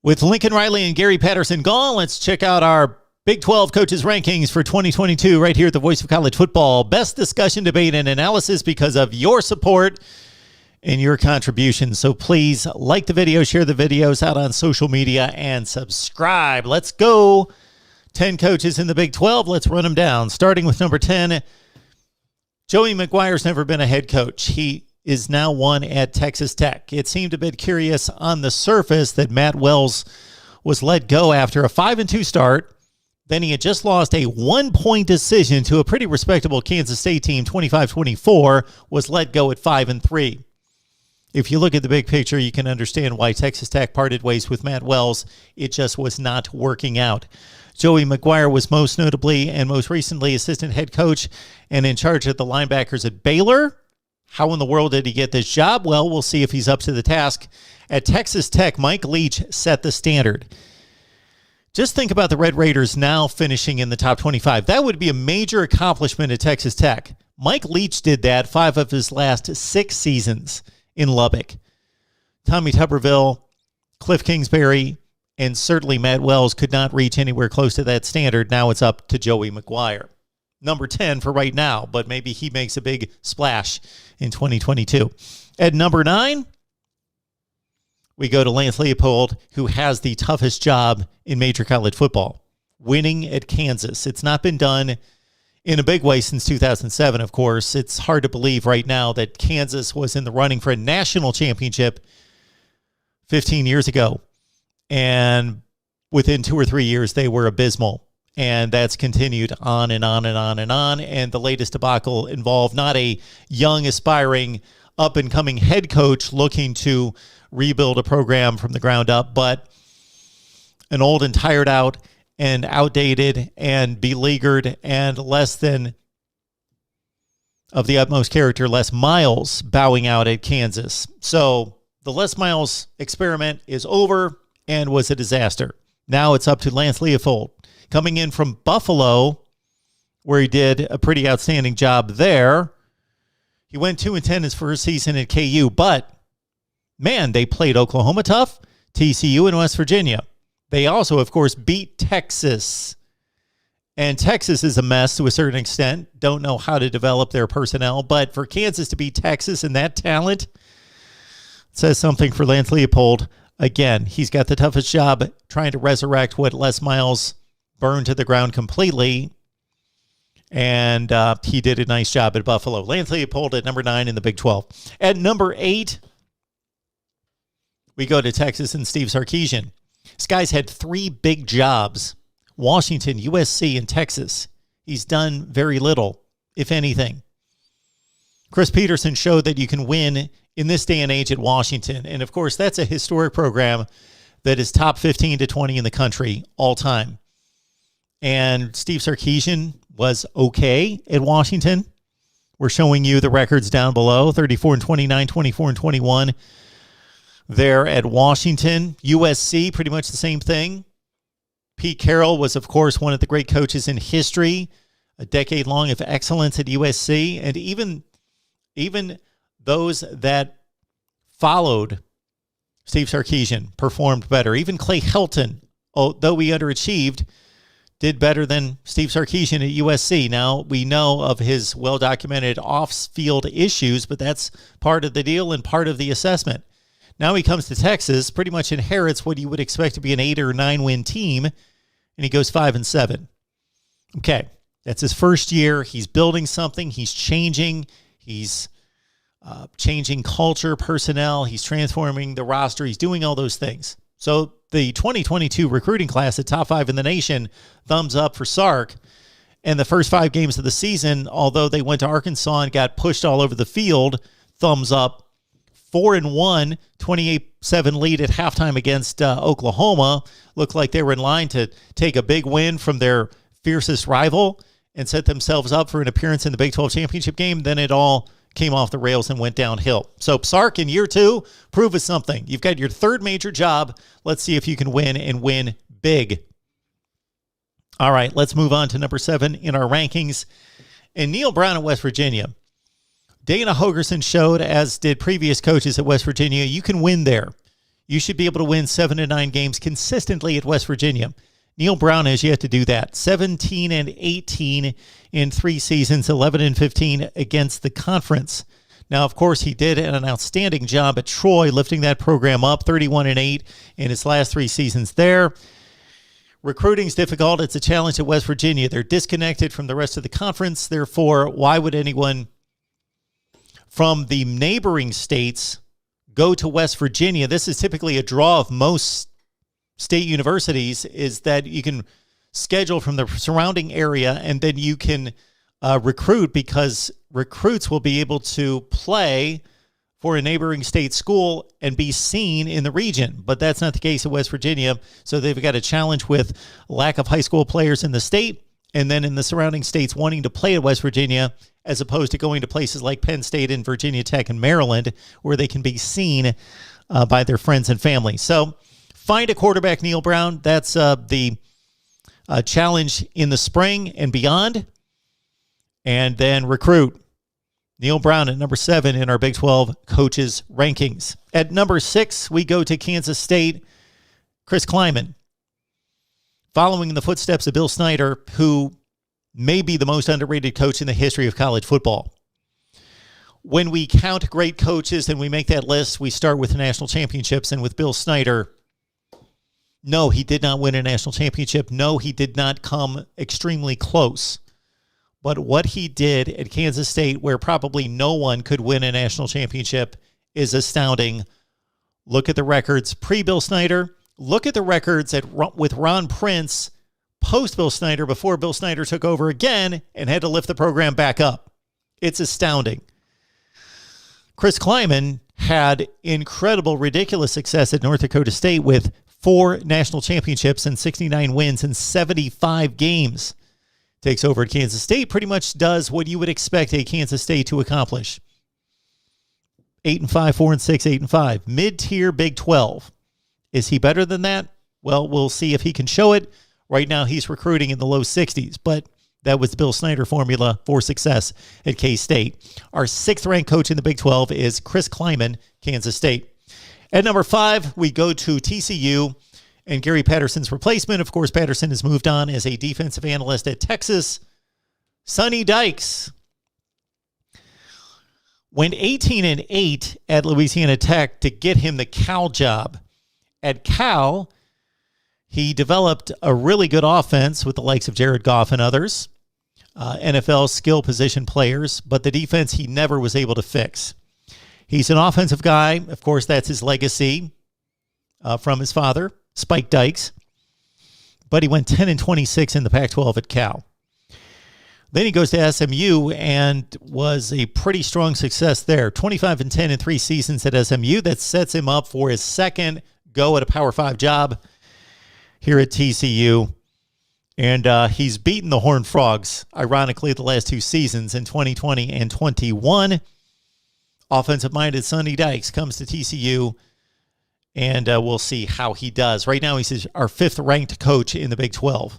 With Lincoln Riley and Gary Patterson gone, let's check out our Big 12 coaches rankings for 2022 right here at the Voice of College Football. Best discussion, debate, and analysis because of your support and your contributions. So please like the video, share the videos out on social media, and subscribe. Let's go. 10 coaches in the Big 12. Let's run them down. Starting with number 10, Joey McGuire's never been a head coach. He is now one at Texas Tech. It seemed a bit curious on the surface that Matt Wells was let go after a 5-2 start. Then he had just lost a 1-point decision to a pretty respectable Kansas State team, 25-24, was let go at 5-3. If you look at the big picture, you can understand why Texas Tech parted ways with Matt Wells. It just was not working out. Joey McGuire was most notably and most recently assistant head coach and in charge of the linebackers at Baylor. How in the world did he get this job? Well, we'll see if he's up to the task. At Texas Tech, Mike Leach set the standard. Just think about the Red Raiders now finishing in the top 25. That would be a major accomplishment at Texas Tech. Mike Leach did that 5 of his last 6 seasons in Lubbock. Tommy Tuberville, Cliff Kingsbury, and certainly Matt Wells could not reach anywhere close to that standard. Now it's up to Joey McGuire. Number 10 for right now, but maybe he makes a big splash in 2022. At number 9, we go to Lance Leipold, who has the toughest job in major college football, winning at Kansas. It's not been done in a big way since 2007, of course. It's hard to believe right now that Kansas was in the running for a national championship 15 years ago. And within 2 or 3 years, they were abysmal. And that's continued on and on and on and on. And the latest debacle involved not a young, aspiring, up-and-coming head coach looking to rebuild a program from the ground up, but an old and tired out and outdated and beleaguered and less than of the utmost character, Les Miles, bowing out at Kansas. So the Les Miles experiment is over and was a disaster. Now it's up to Lance Leipold, coming in from Buffalo, where he did a pretty outstanding job there. He went 2-10 his first season at KU, but, man, they played Oklahoma tough, TCU, and West Virginia. They also, of course, beat Texas. And Texas is a mess to a certain extent. Don't know how to develop their personnel. But for Kansas to beat Texas and that talent says something for Lance Leipold. Again, he's got the toughest job trying to resurrect what Les Miles burned to the ground completely, and he did a nice job at Buffalo. Lance Leipold at number 9 in the Big 12. At number 8, we go to Texas and Steve Sarkisian. This guy's had 3 big jobs: Washington, USC, and Texas. He's done very little, if anything. Chris Peterson showed that you can win in this day and age at Washington, and of course, that's a historic program that is top 15 to 20 in the country all time. And Steve Sarkisian was okay at Washington. We're showing you the records down below: 34-29, 24-21 there at Washington. USC, pretty much the same thing. Pete Carroll was, of course, one of the great coaches in history, a decade long of excellence at USC. And even those that followed Steve Sarkisian performed better. Even Clay Helton, though he underachieved, did better than Steve Sarkisian at USC. Now, we know of his well-documented off-field issues, but that's part of the deal and part of the assessment. Now he comes to Texas, pretty much inherits what you would expect to be an 8 or 9 win team, and he goes 5-7. Okay, that's his first year. He's building something. He's changing. He's changing culture, personnel. He's transforming the roster. He's doing all those things. So the 2022 recruiting class at top 5 in the nation, thumbs up for Sark. And the first 5 games of the season, although they went to Arkansas and got pushed all over the field, thumbs up. 4-1, 28-7 lead at halftime against Oklahoma. Looked like they were in line to take a big win from their fiercest rival and set themselves up for an appearance in the Big 12 championship game. Then it all came off the rails and went downhill. So Sark in year 2, prove us something. You've got your 3rd major job. Let's see if you can win and win big. All right, let's move on to number 7 in our rankings. And Neal Brown at West Virginia. Dana Holgorsen showed, as did previous coaches at West Virginia, you can win there. You should be able to win 7 to 9 games consistently at West Virginia. Neal Brown has yet to do that. 17-18 in 3 seasons, 11-15 against the conference. Now, of course, he did an outstanding job at Troy, lifting that program up, 31-8 in his last 3 seasons there. Recruiting's difficult. It's a challenge at West Virginia. They're disconnected from the rest of the conference. Therefore, why would anyone from the neighboring states go to West Virginia? This is typically a draw of most state universities, is that you can schedule from the surrounding area and then you can recruit, because recruits will be able to play for a neighboring state school and be seen in the region. But that's not the case at West Virginia. So they've got a challenge with lack of high school players in the state, and then in the surrounding states wanting to play at West Virginia, as opposed to going to places like Penn State and Virginia Tech and Maryland, where they can be seen by their friends and family. So find a quarterback, Neal Brown. That's the challenge in the spring and beyond. And then recruit. Neal Brown at number 7 in our Big 12 coaches rankings. At number 6, we go to Kansas State, Chris Klieman. Following in the footsteps of Bill Snyder, who may be the most underrated coach in the history of college football. When we count great coaches and we make that list, we start with the national championships. And with Bill Snyder, no, he did not win a national championship. No, he did not come extremely close. But what he did at Kansas State, where probably no one could win a national championship, is astounding. Look at the records pre-Bill Snyder. Look at the records with Ron Prince post-Bill Snyder, before Bill Snyder took over again and had to lift the program back up. It's astounding. Chris Klieman had incredible, ridiculous success at North Dakota State with 4 national championships and 69 wins in 75 games. Takes over at Kansas State, pretty much does what you would expect a Kansas State to accomplish. 8-5, 4-6, 8-5. Mid-tier Big 12. Is he better than that? Well, we'll see if he can show it. Right now, he's recruiting in the low 60s, but that was the Bill Snyder formula for success at K-State. Our 6th-ranked coach in the Big 12 is Chris Klieman, Kansas State. At number 5, we go to TCU and Gary Patterson's replacement. Of course, Patterson has moved on as a defensive analyst at Texas. Sonny Dykes went 18-8 at Louisiana Tech to get him the Cal job. At Cal, he developed a really good offense with the likes of Jared Goff and others, NFL skill position players, but the defense he never was able to fix. He's an offensive guy. Of course, that's his legacy from his father, Spike Dykes. But he went 10-26 in the Pac-12 at Cal. Then he goes to SMU and was a pretty strong success there. 25-10 in 3 seasons at SMU. That sets him up for his second go at a Power 5 job here at TCU. And he's beaten the Horned Frogs, ironically, the last 2 seasons in 2020 and 21. Offensive-minded Sonny Dykes comes to TCU, and we'll see how he does. Right now, he's our 5th-ranked coach in the Big 12.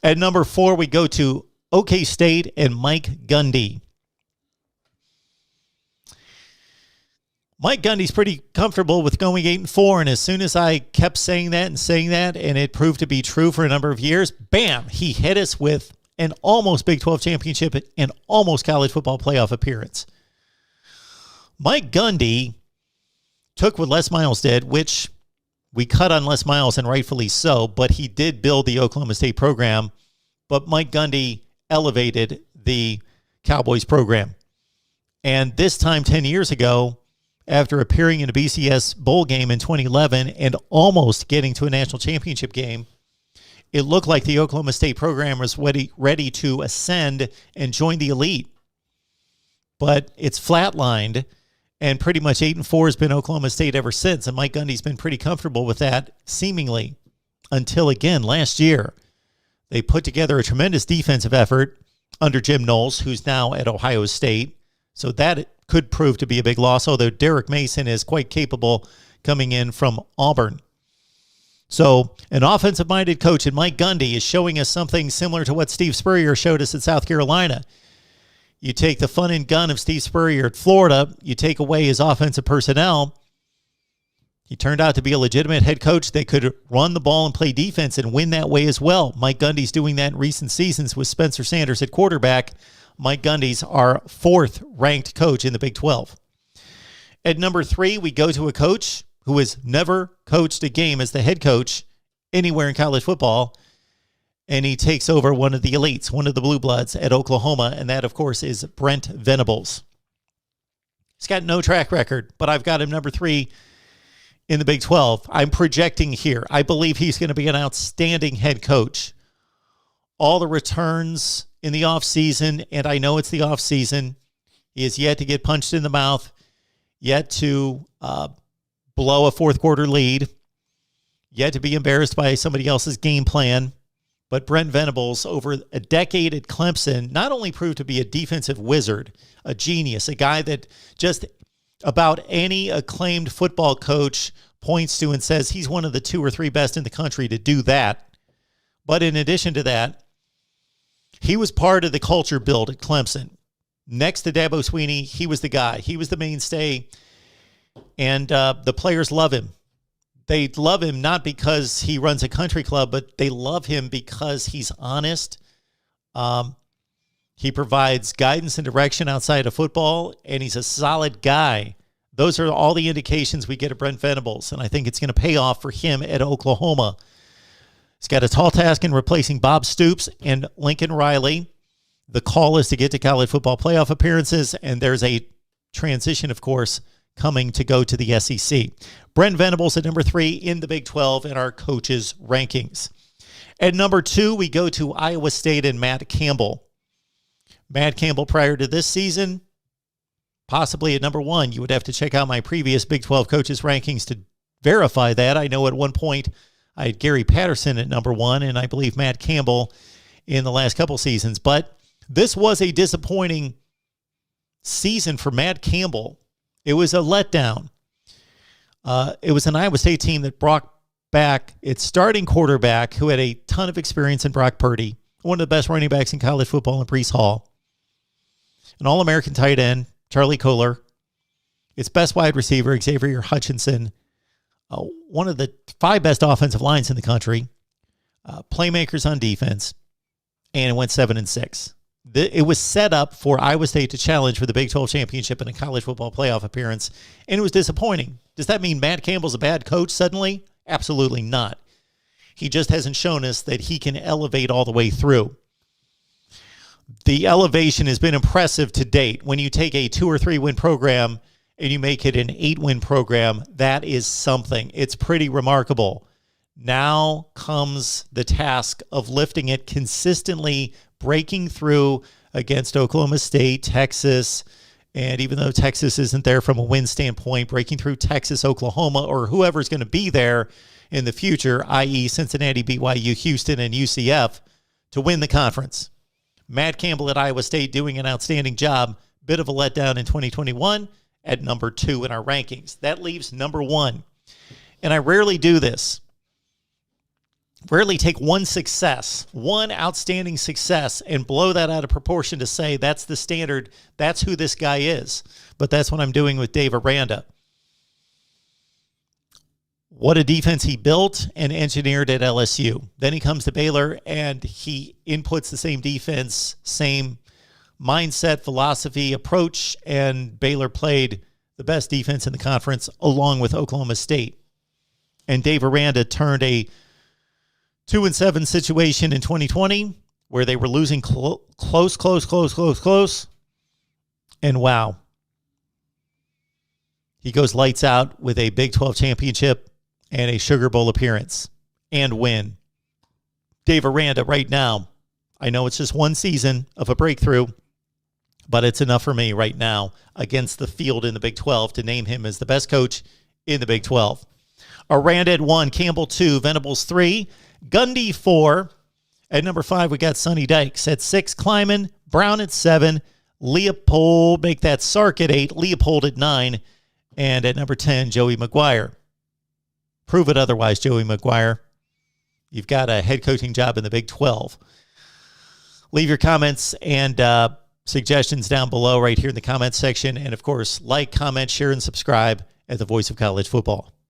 At number 4, we go to OK State and Mike Gundy. Mike Gundy's pretty comfortable with going 8-4, and as soon as I kept saying that, and it proved to be true for a number of years, bam, he hit us with an almost Big 12 championship and almost college football playoff appearance. Mike Gundy took what Les Miles did, which we cut on Les Miles, and rightfully so, but he did build the Oklahoma State program. But Mike Gundy elevated the Cowboys program. And this time 10 years ago, after appearing in a BCS bowl game in 2011 and almost getting to a national championship game, it looked like the Oklahoma State program was ready to ascend and join the elite. But it's flatlined, and pretty much 8-4 has been Oklahoma State ever since, and Mike Gundy's been pretty comfortable with that, seemingly, until, again, last year. They put together a tremendous defensive effort under Jim Knowles, who's now at Ohio State. So that could prove to be a big loss, although Derek Mason is quite capable coming in from Auburn. So an offensive-minded coach in Mike Gundy is showing us something similar to what Steve Spurrier showed us at South Carolina. You take the fun and gun of Steve Spurrier at Florida. You take away his offensive personnel. He turned out to be a legitimate head coach that could run the ball and play defense and win that way as well. Mike Gundy's doing that in recent seasons with Spencer Sanders at quarterback. Mike Gundy's our 4th ranked coach in the Big 12. At number 3, we go to a coach who has never coached a game as the head coach anywhere in college football, and he takes over one of the elites, one of the blue bloods at Oklahoma, and that, of course, is Brent Venables. He's got no track record, but I've got him number 3 in the Big 12. I'm projecting here. I believe he's going to be an outstanding head coach. All the returns in the offseason, and I know it's the offseason, he has yet to get punched in the mouth, yet to blow a fourth quarter lead, yet to be embarrassed by somebody else's game plan. But Brent Venables, over a decade at Clemson, not only proved to be a defensive wizard, a genius, a guy that just about any acclaimed football coach points to and says he's one of the 2 or 3 best in the country to do that. But in addition to that, he was part of the culture build at Clemson. Next to Dabo Swinney, he was the guy. He was the mainstay, and the players love him. They love him not because he runs a country club, but they love him because he's honest. He provides guidance and direction outside of football, and he's a solid guy. Those are all the indications we get of Brent Venables, and I think it's going to pay off for him at Oklahoma. He's got a tall task in replacing Bob Stoops and Lincoln Riley. The call is to get to college football playoff appearances, and there's a transition, of course, coming to go to the SEC. Brent Venables at number 3 in the Big 12 in our coaches' rankings. At number 2, we go to Iowa State and Matt Campbell. Matt Campbell prior to this season, possibly at number 1. You would have to check out my previous Big 12 coaches' rankings to verify that. I know at one point I had Gary Patterson at number 1, and I believe Matt Campbell in the last couple seasons. But this was a disappointing season for Matt Campbell. It was a letdown. It was an Iowa State team that brought back its starting quarterback, who had a ton of experience in Brock Purdy, one of the best running backs in college football in Breece Hall, an All-American tight end, Charlie Kohler, its best wide receiver, Xavier Hutchinson, one of the 5 best offensive lines in the country, playmakers on defense, and it went 7-6. It was set up for Iowa State to challenge for the Big 12 championship and a college football playoff appearance, and it was disappointing. Does that mean Matt Campbell's a bad coach suddenly? Absolutely not. He just hasn't shown us that he can elevate all the way through. The elevation has been impressive to date. When you take a 2 or 3 win program and you make it an 8-win program, that is something. It's pretty remarkable. Now comes the task of lifting it consistently, breaking through against Oklahoma State, Texas, and even though Texas isn't there from a win standpoint, breaking through Texas, Oklahoma, or whoever's going to be there in the future, i.e. Cincinnati, BYU, Houston, and UCF, to win the conference. Matt Campbell at Iowa State doing an outstanding job. Bit of a letdown in 2021 at number 2 in our rankings. That leaves number 1. And I rarely do this. Rarely take one success, one outstanding success, and blow that out of proportion to say that's the standard, that's who this guy is. But that's what I'm doing with Dave Aranda. What a defense he built and engineered at LSU. Then he comes to Baylor and he inputs the same defense, same mindset, philosophy, approach, and Baylor played the best defense in the conference along with Oklahoma State. And Dave Aranda turned a 2-7 situation in 2020 where they were losing close. And wow. He goes lights out with a Big 12 championship and a Sugar Bowl appearance and win. Dave Aranda right now, I know it's just one season of a breakthrough, but it's enough for me right now against the field in the Big 12 to name him as the best coach in the Big 12. Aranda at 1, Campbell 2, Venables 3, Gundy 4. At number 5, we got Sonny Dykes. At 6, Kleiman, Brown at 7, Leipold, make that Sark at 8, Leipold at 9, and at number 10, Joey McGuire. Prove it otherwise, Joey McGuire. You've got a head coaching job in the Big 12. Leave your comments and suggestions down below right here in the comments section. And, of course, like, comment, share, and subscribe at the Voice of College Football.